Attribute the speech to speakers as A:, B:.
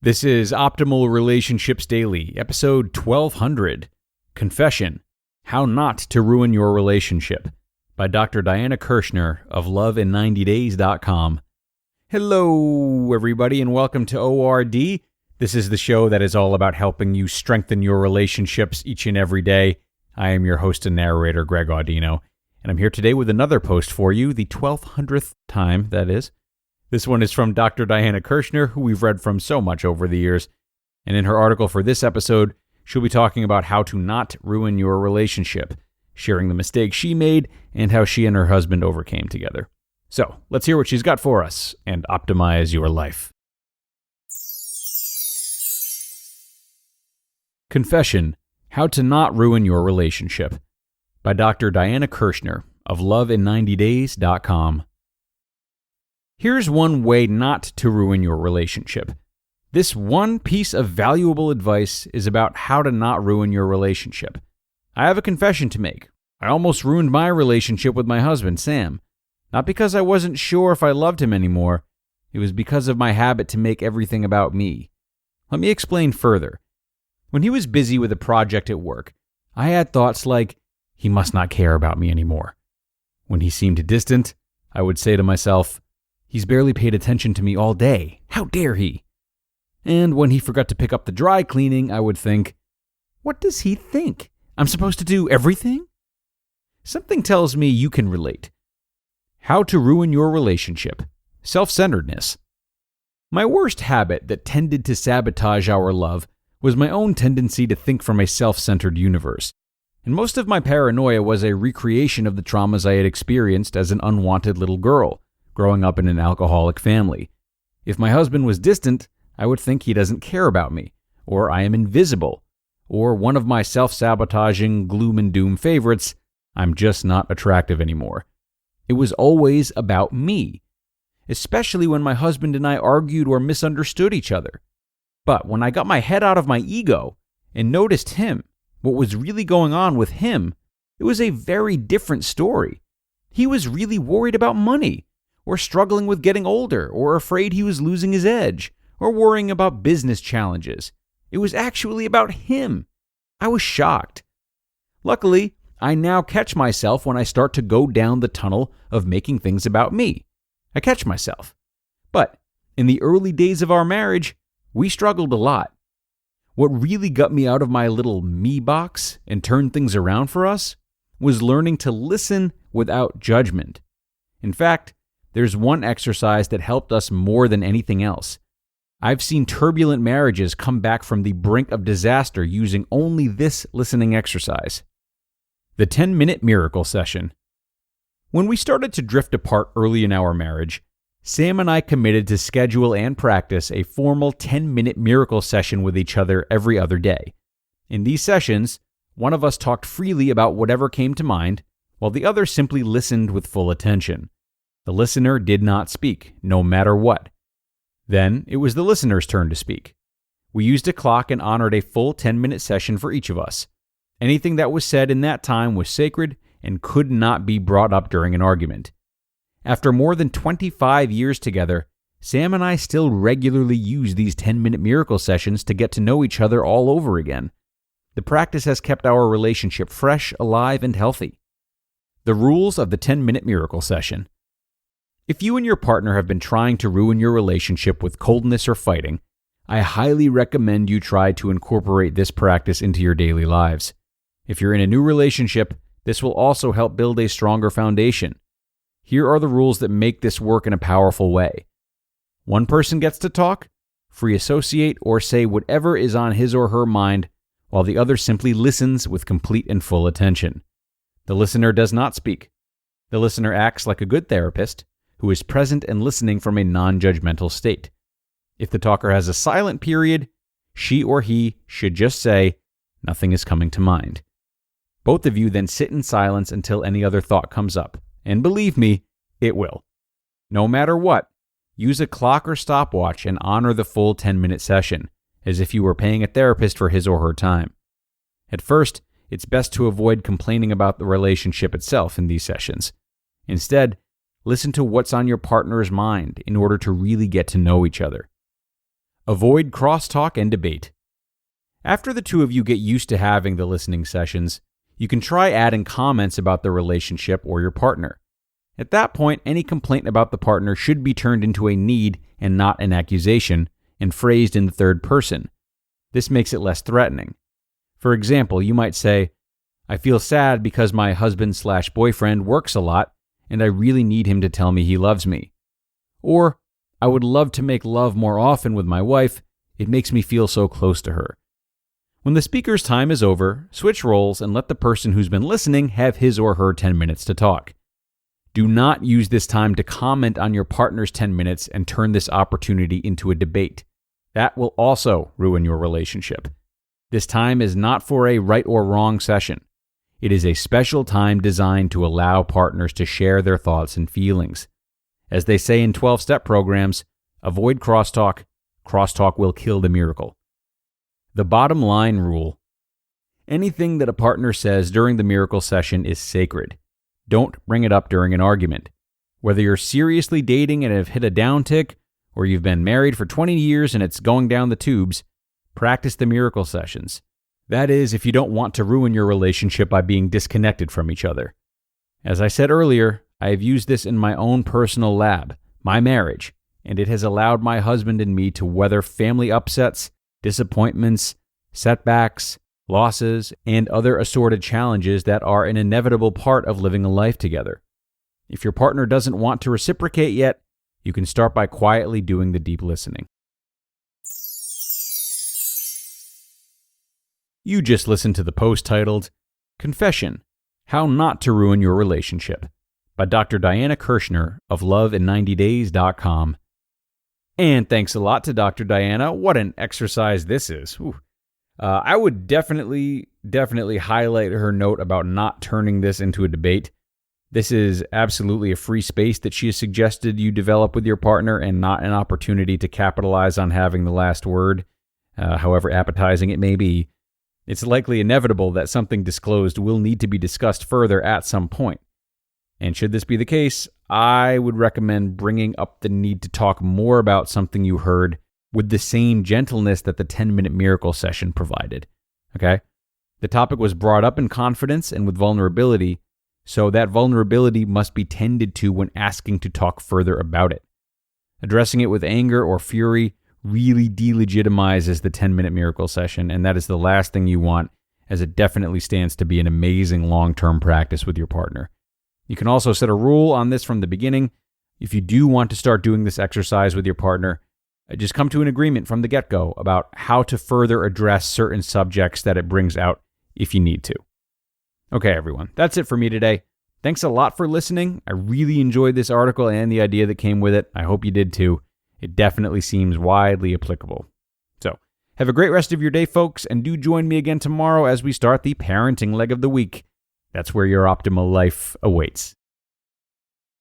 A: This is Optimal Relationships Daily, episode 1200, Confession, How Not to Ruin Your Relationship, by Dr. Diana Kirschner of loveinninetydays.com. Hello, everybody, and welcome to ORD. This is the show that is all about helping you strengthen your relationships each and every day. I am your host and narrator, Greg Audino, and I'm here today with another post for you, the 1200th time, that is. This one is from Dr. Diana Kirschner, who we've read from so much over the years. And in her article for this episode, she'll be talking about how to not ruin your relationship, sharing the mistakes she made and how she and her husband overcame together. So, let's hear what she's got for us and optimize your life. Confession, How to Not Ruin Your Relationship, by Dr. Diana Kirschner of loveinninetydays.com. Here's one way not to ruin your relationship. This one piece of valuable advice is about how to not ruin your relationship. I have a confession to make. I almost ruined my relationship with my husband, Sam. Not because I wasn't sure if I loved him anymore. It was because of my habit to make everything about me. Let me explain further. When he was busy with a project at work, I had thoughts like, he must not care about me anymore. When he seemed distant, I would say to myself, he's barely paid attention to me all day. How dare he? And when he forgot to pick up the dry cleaning, I would think, what does he think? I'm supposed to do everything? Something tells me you can relate. How to ruin your relationship. Self-centeredness. My worst habit that tended to sabotage our love was my own tendency to think from a self-centered universe. And most of my paranoia was a recreation of the traumas I had experienced as an unwanted little girl, growing up in an alcoholic family. If my husband was distant, I would think he doesn't care about me, or I am invisible, or one of my self-sabotaging gloom and doom favorites, I'm just not attractive anymore. It was always about me, especially when my husband and I argued or misunderstood each other. But when I got my head out of my ego and noticed him, what was really going on with him, it was a very different story. He was really worried about money, or struggling with getting older, or afraid he was losing his edge, or worrying about business challenges. It was actually about him. I was shocked. Luckily, I now catch myself when I start to go down the tunnel of making things about me. I catch myself. But in the early days of our marriage, we struggled a lot. What really got me out of my little me box and turned things around for us was learning to listen without judgment. In fact, there's one exercise that helped us more than anything else. I've seen turbulent marriages come back from the brink of disaster using only this listening exercise. The 10-minute miracle session. When we started to drift apart early in our marriage, Sam and I committed to schedule and practice a formal 10-minute miracle session with each other every other day. In these sessions, one of us talked freely about whatever came to mind, while the other simply listened with full attention. The listener did not speak, no matter what. Then it was the listener's turn to speak. We used a clock and honored a full 10-minute session for each of us. Anything that was said in that time was sacred and could not be brought up during an argument. After more than 25 years together, Sam and I still regularly use these 10-minute miracle sessions to get to know each other all over again. The practice has kept our relationship fresh, alive, and healthy. The rules of the 10-minute miracle session. If you and your partner have been trying to ruin your relationship with coldness or fighting, I highly recommend you try to incorporate this practice into your daily lives. If you're in a new relationship, this will also help build a stronger foundation. Here are the rules that make this work in a powerful way. One person gets to talk, free associate, or say whatever is on his or her mind, while the other simply listens with complete and full attention. The listener does not speak. The listener acts like a good therapist, who is present and listening from a non-judgmental state. If the talker has a silent period, she or he should just say, nothing is coming to mind. Both of you then sit in silence until any other thought comes up, and believe me, it will. No matter what, use a clock or stopwatch and honor the full 10-minute session, as if you were paying a therapist for his or her time. At first, it's best to avoid complaining about the relationship itself in these sessions. Instead, listen to what's on your partner's mind in order to really get to know each other. Avoid crosstalk and debate. After the two of you get used to having the listening sessions, you can try adding comments about the relationship or your partner. At that point, any complaint about the partner should be turned into a need and not an accusation, and phrased in the third person. This makes it less threatening. For example, you might say, "I feel sad because my husband/boyfriend works a lot, and I really need him to tell me he loves me." Or, "I would love to make love more often with my wife. It makes me feel so close to her." When the speaker's time is over, switch roles and let the person who's been listening have his or her 10 minutes to talk. Do not use this time to comment on your partner's 10 minutes and turn this opportunity into a debate. That will also ruin your relationship. This time is not for a right or wrong session. It is a special time designed to allow partners to share their thoughts and feelings. As they say in 12-step programs, avoid crosstalk. Crosstalk will kill the miracle. The bottom line rule: anything that a partner says during the miracle session is sacred. Don't bring it up during an argument. Whether you're seriously dating and have hit a downtick, or you've been married for 20 years and it's going down the tubes, practice the miracle sessions. That is, if you don't want to ruin your relationship by being disconnected from each other. As I said earlier, I have used this in my own personal lab, my marriage, and it has allowed my husband and me to weather family upsets, disappointments, setbacks, losses, and other assorted challenges that are an inevitable part of living a life together. If your partner doesn't want to reciprocate yet, you can start by quietly doing the deep listening. You just listened to the post titled, "Confession: How Not to Ruin Your Relationship" by Dr. Diana Kirschner of loveinninetydays.com. And thanks a lot to Dr. Diana. What an exercise this is. I would definitely highlight her note about not turning this into a debate. This is absolutely a free space that she has suggested you develop with your partner and not an opportunity to capitalize on having the last word, however appetizing it may be. It's likely inevitable that something disclosed will need to be discussed further at some point. And should this be the case, I would recommend bringing up the need to talk more about something you heard with the same gentleness that the 10-minute miracle session provided. Okay? The topic was brought up in confidence and with vulnerability, so that vulnerability must be tended to when asking to talk further about it. Addressing it with anger or fury really delegitimizes the 10-minute miracle session, and that is the last thing you want, as it definitely stands to be an amazing long-term practice with your partner. You can also set a rule on this from the beginning. If you do want to start doing this exercise with your partner, just come to an agreement from the get-go about how to further address certain subjects that it brings out if you need to. Okay, everyone, that's it for me today. Thanks a lot for listening. I really enjoyed this article and the idea that came with it. I hope you did too. It definitely seems widely applicable. So, have a great rest of your day, folks, and do join me again tomorrow as we start the parenting leg of the week. That's where your optimal life awaits.